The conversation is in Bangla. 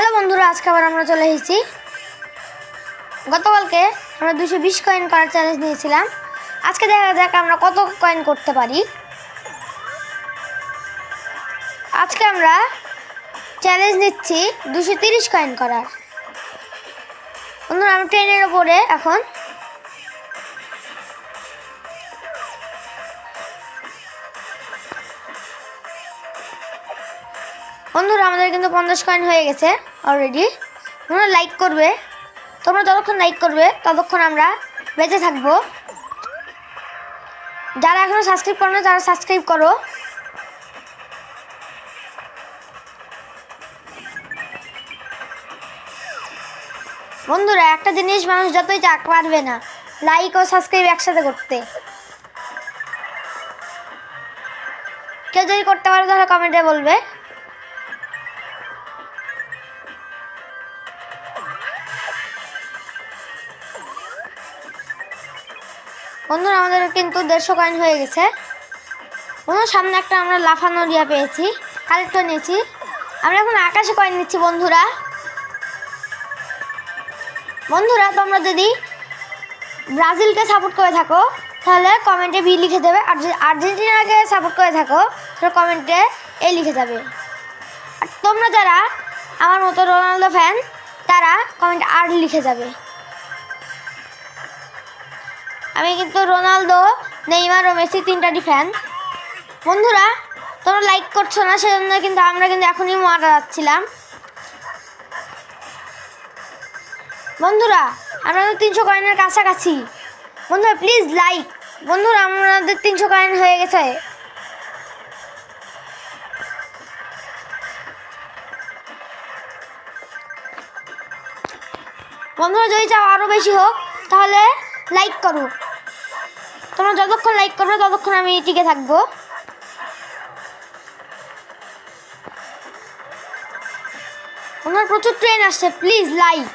হ্যালো বন্ধুরা, আজকে আবার আমরা চলে এসেছি। গতকালকে আমরা 220 কয়েন করার চ্যালেঞ্জ নিয়েছিলাম। আজকে দেখা যাক আমরা কত কয়েন করতে পারি। আজকে আমরা চ্যালেঞ্জ নিচ্ছি 230 কয়েন করার। বন্ধুরা, আমরা ট্রেনের ওপরে এখন। বন্ধুরা, আমাদের কিন্তু 50 কয়েন হয়ে গেছে অলরেডি। তোমরা লাইক করবে, তোমরা যতক্ষণ লাইক করবে ততক্ষণ আমরা বেঁচে থাকবো। যারা এখনো সাবস্ক্রাইব করো না তারা সাবস্ক্রাইব করো। বন্ধুরা, একটা জিনিস মানুষ যতই চাক পারবে না লাইক ও সাবস্ক্রাইব একসাথে করতে। কেউ যদি করতে পারো তাহলে কমেন্টে বলবে। বন্ধুরা, আমাদের কিন্তু 150 কয়েন হয়ে গেছে। বন্ধুরা, সামনে একটা আমরা লাফানো রিয়া পেয়েছি, কালেক্ট করে নিয়েছি। আমরা এখন আকাশে কয়েন নিচ্ছি। বন্ধুরা, তোমরা যদি ব্রাজিলকে সাপোর্ট করে থাকো তাহলে কমেন্টে বি লিখে দেবে, আর যদি আর্জেন্টিনাকে সাপোর্ট করে থাকো তাহলে কমেন্টে এ লিখে যাবে। আর তোমরা যারা আমার মতো রোনালদো ফ্যান তারা কমেন্টে আর লিখে যাবে। আমি কিন্তু রোনালদো, নেইমার ও মেসি তিনটারই ফ্যান। বন্ধুরা, তোমরা লাইক করছো না, সেজন্য কিন্তু আমরা এখনই মারা যাচ্ছিলাম। বন্ধুরা, আমরা 300 কয়েনের কাছাকাছি। বন্ধুরা প্লিজ লাইক। বন্ধুরা, আমাদের 300 কয়েন হয়ে গেছে। বন্ধুরা, যদি চাও আরও বেশি হোক তাহলে লাইক করো। তোমরা যতক্ষণ লাইক করবে ততক্ষণ আমি টিকে থাকবো। বন্ধুরা, প্রচুর ট্রেন আসছে, প্লিজ লাইক।